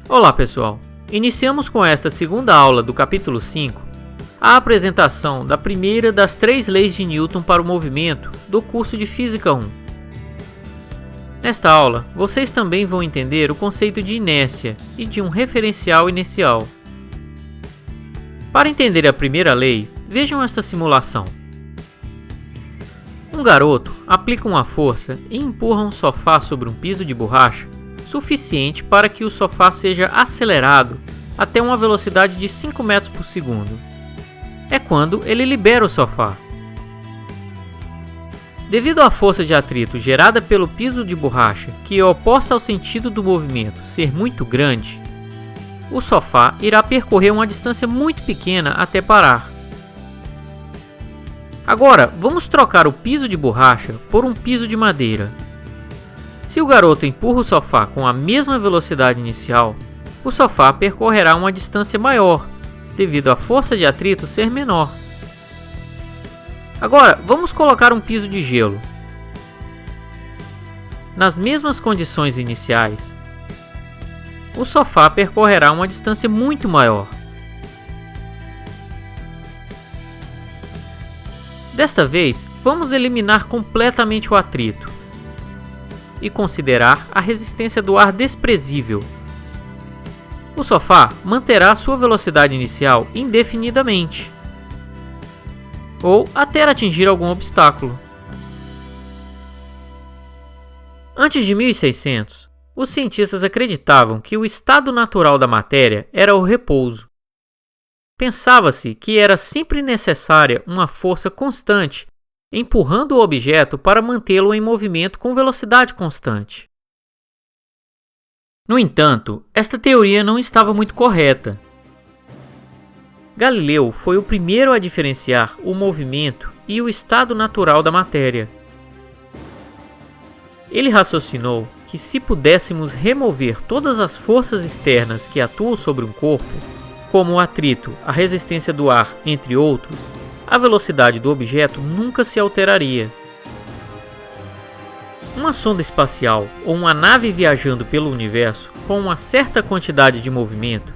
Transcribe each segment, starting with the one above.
Olá pessoal, iniciamos com esta segunda aula do capítulo 5 a apresentação da primeira das 3 leis de Newton para o movimento do curso de Física 1. Nesta aula, vocês também vão entender o conceito de inércia e de um referencial inercial. Para entender a primeira lei, vejam esta simulação. Um garoto aplica uma força e empurra um sofá sobre um piso de borracha suficiente para que o sofá seja acelerado até uma velocidade de 5 metros por segundo. É quando ele libera o sofá. Devido à força de atrito gerada pelo piso de borracha, que é oposta ao sentido do movimento ser muito grande, o sofá irá percorrer uma distância muito pequena até parar. Agora, vamos trocar o piso de borracha por um piso de madeira. Se o garoto empurra o sofá com a mesma velocidade inicial, o sofá percorrerá uma distância maior, devido à força de atrito ser menor. Agora, vamos colocar um piso de gelo. Nas mesmas condições iniciais, o sofá percorrerá uma distância muito maior. Desta vez, vamos eliminar completamente o atrito e considerar a resistência do ar desprezível. O sofá manterá sua velocidade inicial indefinidamente, ou até atingir algum obstáculo. Antes de 1600, os cientistas acreditavam que o estado natural da matéria era o repouso. Pensava-se que era sempre necessária uma força constante empurrando o objeto para mantê-lo em movimento com velocidade constante. No entanto, esta teoria não estava muito correta. Galileu foi o primeiro a diferenciar o movimento e o estado natural da matéria. Ele raciocinou que se pudéssemos remover todas as forças externas que atuam sobre um corpo, como o atrito, a resistência do ar, entre outros, a velocidade do objeto nunca se alteraria. Uma sonda espacial ou uma nave viajando pelo universo com uma certa quantidade de movimento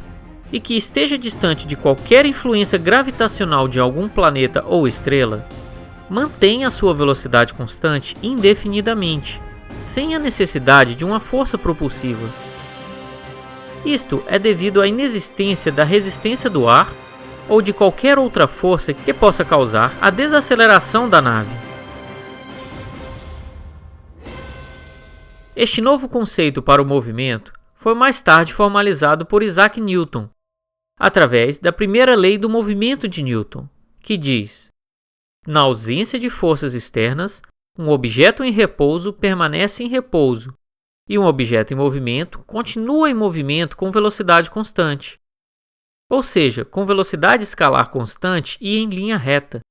e que esteja distante de qualquer influência gravitacional de algum planeta ou estrela, mantém a sua velocidade constante indefinidamente, sem a necessidade de uma força propulsiva. Isto é devido à inexistência da resistência do ar ou de qualquer outra força que possa causar a desaceleração da nave. Este novo conceito para o movimento foi mais tarde formalizado por Isaac Newton, através da primeira lei do movimento de Newton, que diz: na ausência de forças externas, um objeto em repouso permanece em repouso, e um objeto em movimento continua em movimento com velocidade constante. Ou seja, com velocidade escalar constante e em linha reta.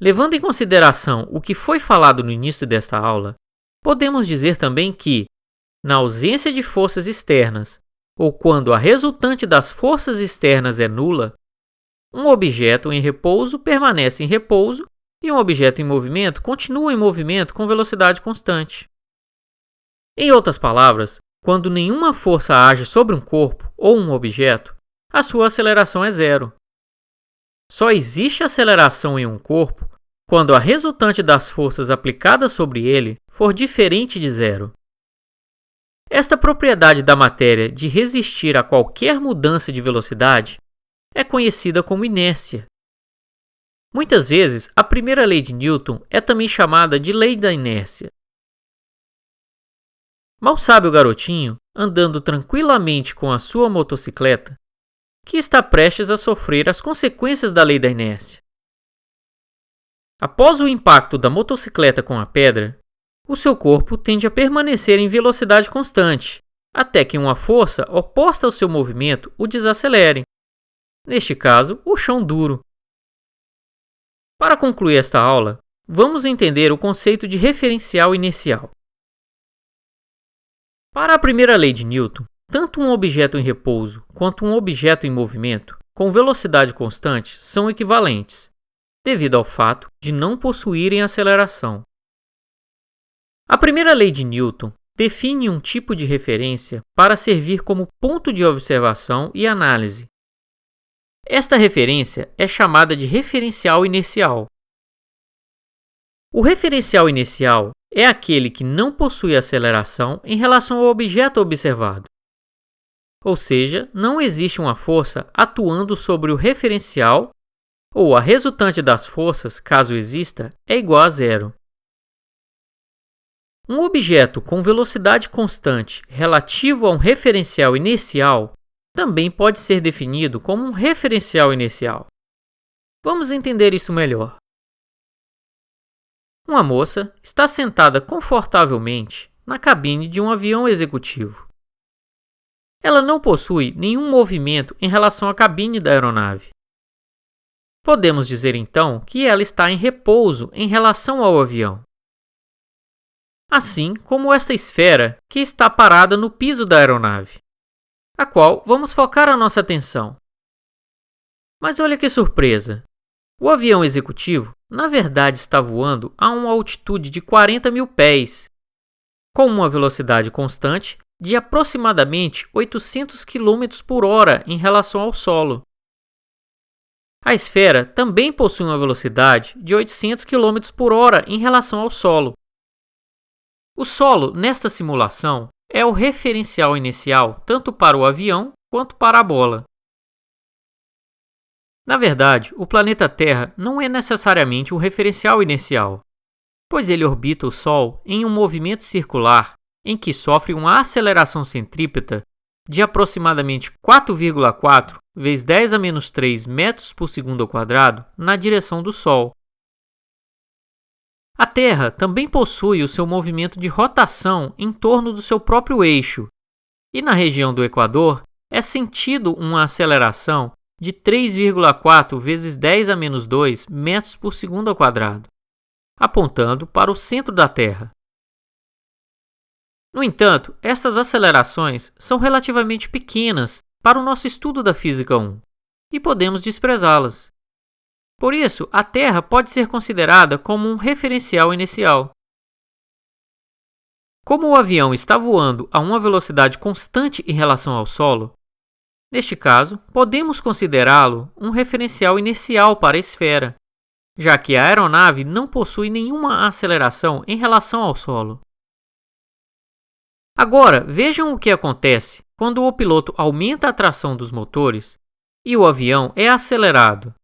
Levando em consideração o que foi falado no início desta aula, podemos dizer também que, na ausência de forças externas, ou quando a resultante das forças externas é nula, um objeto em repouso permanece em repouso e um objeto em movimento continua em movimento com velocidade constante. Em outras palavras, quando nenhuma força age sobre um corpo ou um objeto, a sua aceleração é zero. Só existe aceleração em um corpo quando a resultante das forças aplicadas sobre ele for diferente de zero. Esta propriedade da matéria de resistir a qualquer mudança de velocidade é conhecida como inércia. Muitas vezes, a primeira lei de Newton é também chamada de lei da inércia. Mal sabe o garotinho, andando tranquilamente com a sua motocicleta, que está prestes a sofrer as consequências da lei da inércia. Após o impacto da motocicleta com a pedra, o seu corpo tende a permanecer em velocidade constante, até que uma força oposta ao seu movimento o desacelere. Neste caso, o chão duro. Para concluir esta aula, vamos entender o conceito de referencial inercial. Para a primeira lei de Newton, tanto um objeto em repouso quanto um objeto em movimento com velocidade constante são equivalentes, devido ao fato de não possuírem aceleração. A primeira lei de Newton define um tipo de referência para servir como ponto de observação e análise. Esta referência é chamada de referencial inercial. O referencial inercial é aquele que não possui aceleração em relação ao objeto observado. Ou seja, não existe uma força atuando sobre o referencial, ou a resultante das forças, caso exista, é igual a zero. Um objeto com velocidade constante relativo a um referencial inercial também pode ser definido como um referencial inercial. Vamos entender isso melhor. Uma moça está sentada confortavelmente na cabine de um avião executivo. Ela não possui nenhum movimento em relação à cabine da aeronave. Podemos dizer então que ela está em repouso em relação ao avião. Assim como esta esfera que está parada no piso da aeronave, a qual vamos focar a nossa atenção. Mas olha que surpresa! O avião executivo, na verdade, está voando a uma altitude de 40.000 pés, com uma velocidade constante de aproximadamente 800 km por hora em relação ao solo. A esfera também possui uma velocidade de 800 km por hora em relação ao solo. O solo, nesta simulação, é o referencial inicial tanto para o avião quanto para a bola. Na verdade, o planeta Terra não é necessariamente um referencial inercial, pois ele orbita o Sol em um movimento circular em que sofre uma aceleração centrípeta de aproximadamente 4,4 vezes 10 a menos 3 metros por segundo ao quadrado na direção do Sol. A Terra também possui o seu movimento de rotação em torno do seu próprio eixo, e na região do Equador é sentido uma aceleração de 3,4 vezes 10 a menos 2 metros por segundo ao quadrado, apontando para o centro da Terra. No entanto, essas acelerações são relativamente pequenas para o nosso estudo da Física 1 e podemos desprezá-las. Por isso, a Terra pode ser considerada como um referencial inicial. Como o avião está voando a uma velocidade constante em relação ao solo, neste caso, podemos considerá-lo um referencial inercial para a esfera, já que a aeronave não possui nenhuma aceleração em relação ao solo. Agora, vejam o que acontece quando o piloto aumenta a tração dos motores e o avião é acelerado.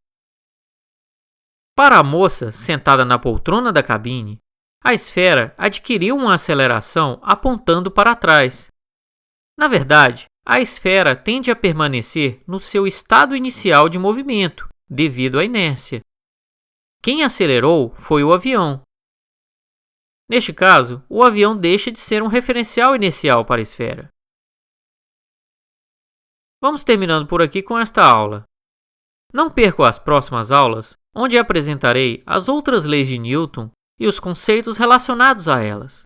Para a moça sentada na poltrona da cabine, a esfera adquiriu uma aceleração apontando para trás. Na verdade, a esfera tende a permanecer no seu estado inicial de movimento, devido à inércia. Quem acelerou foi o avião. Neste caso, o avião deixa de ser um referencial inicial para a esfera. Vamos terminando por aqui com esta aula. Não percam as próximas aulas, onde apresentarei as outras leis de Newton e os conceitos relacionados a elas.